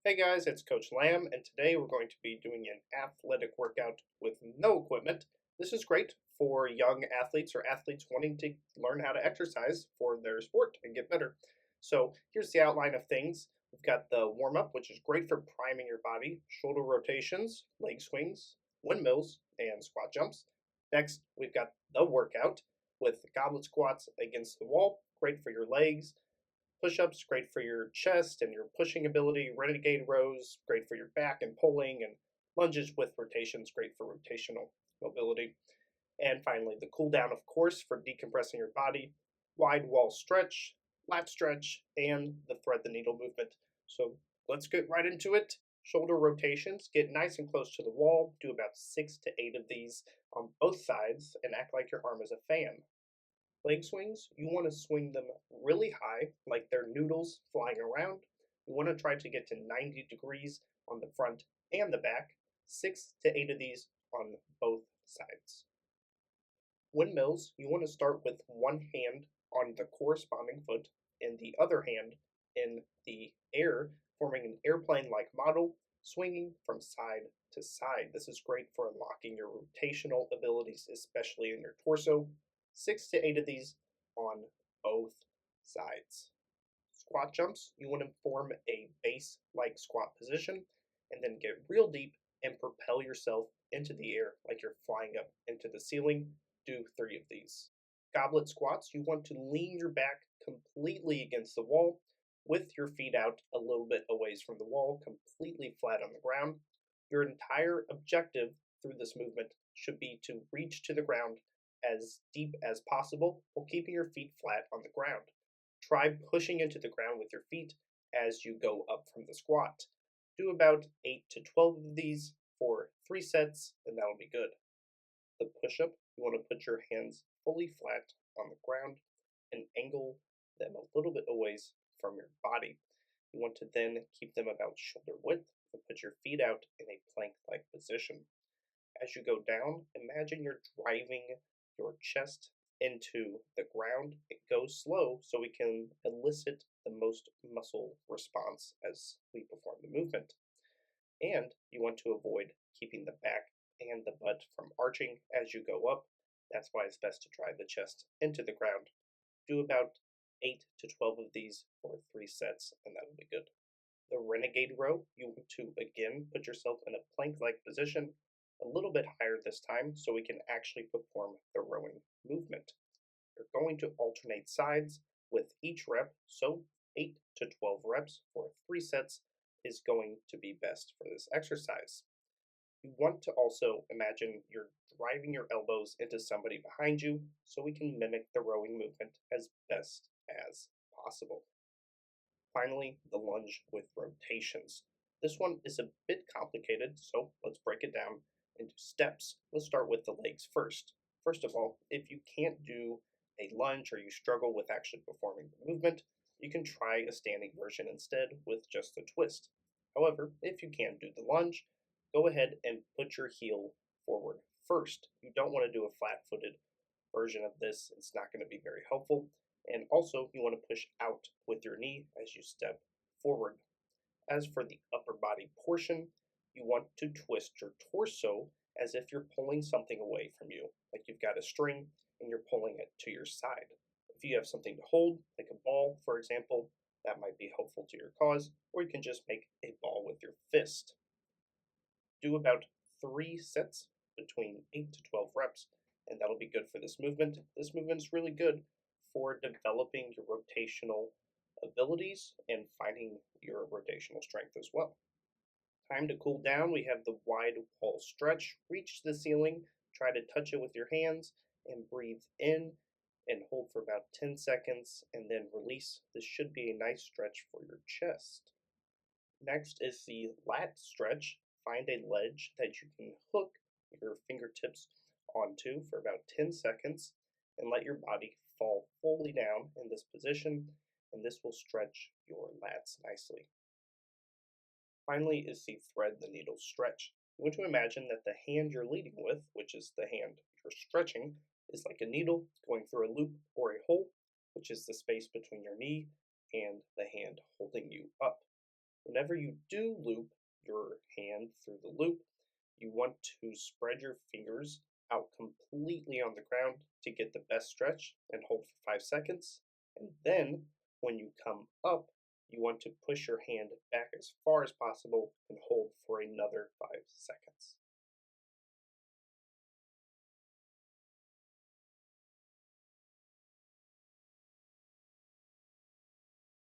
Hey guys, it's Coach Lamb, and today we're going to be doing an athletic workout with no equipment. This is great for young athletes or athletes wanting to learn how to exercise for their sport and get better. So here's the outline of things. We've got the warm up, which is great for priming your body, shoulder rotations, leg swings, windmills, and squat jumps. Next, we've got the workout with goblet squats against the wall, great for your legs. Push-ups, great for your chest and your pushing ability. Renegade rows, great for your back and pulling. And lunges with rotations, great for rotational mobility. And finally, the cool down, of course, for decompressing your body. Wide wall stretch, lat stretch, and the thread the needle movement. So let's get right into it. Shoulder rotations, get nice and close to the wall. Do about 6 to 8 of these on both sides and act like your arm is a fan. Leg swings, you want to swing them really high, like they're noodles flying around. You want to try to get to 90 degrees on the front and the back, 6 to 8 of these on both sides. Windmills, you want to start with one hand on the corresponding foot and the other hand in the air, forming an airplane like model, swinging from side to side. This is great for unlocking your rotational abilities, especially in your torso. 6 to 8 of these on both sides. Squat jumps, you want to form a base like squat position and then get real deep and propel yourself into the air like you're flying up into the ceiling. Do 3 of these. Goblet squats, you want to lean your back completely against the wall with your feet out a little bit away from the wall, completely flat on the ground. Your entire objective through this movement should be to reach to the ground as deep as possible while keeping your feet flat on the ground. Try pushing into the ground with your feet as you go up from the squat. Do about 8 to 12 of these for 3 sets, and that'll be good. The push up, you want to put your hands fully flat on the ground and angle them a little bit away from your body. You want to then keep them about shoulder width and put your feet out in a plank like position. As you go down, imagine you're driving your chest into the ground. It goes slow so we can elicit the most muscle response as we perform the movement. And you want to avoid keeping the back and the butt from arching as you go up. That's why it's best to drive the chest into the ground. Do about 8 to 12 of these for 3 sets, and that'll be good. The renegade row, you want to again put yourself in a plank like position, a little bit higher this time so we can actually perform the rowing movement. You're going to alternate sides with each rep, so 8 to 12 reps for 3 sets is going to be best for this exercise. You want to also imagine you're driving your elbows into somebody behind you so we can mimic the rowing movement as best as possible. Finally, the lunge with rotations. This one is a bit complicated, so let's break it down into steps. Let's start with the legs first. First of all, if you can't do a lunge or you struggle with actually performing the movement, you can try a standing version instead with just a twist. However, if you can't do the lunge, go ahead and put your heel forward first. You don't want to do a flat-footed version of this. It's not going to be very helpful. And also, you want to push out with your knee as you step forward. As for the upper body portion, you want to twist your torso as if you're pulling something away from you, like you've got a string and you're pulling it to your side. If you have something to hold, like a ball, for example, that might be helpful to your cause, or you can just make a ball with your fist. Do about 3 sets between 8 to 12 reps, and that'll be good for this movement. This movement is really good for developing your rotational abilities and finding your rotational strength as well. Time to cool down. We have the wide wall stretch. Reach the ceiling, try to touch it with your hands, and breathe in and hold for about 10 seconds and then release. This should be a nice stretch for your chest. Next is the lat stretch. Find a ledge that you can hook your fingertips onto for about 10 seconds and let your body fall fully down in this position, and this will stretch your lats nicely. Finally is the thread the needle stretch. You want to imagine that the hand you're leading with, which is the hand you're stretching, is like a needle going through a loop or a hole, which is the space between your knee and the hand holding you up. Whenever you do loop your hand through the loop, you want to spread your fingers out completely on the ground to get the best stretch and hold for 5 seconds. And then when you come up, you want to push your hand back as far as possible and hold for another 5 seconds.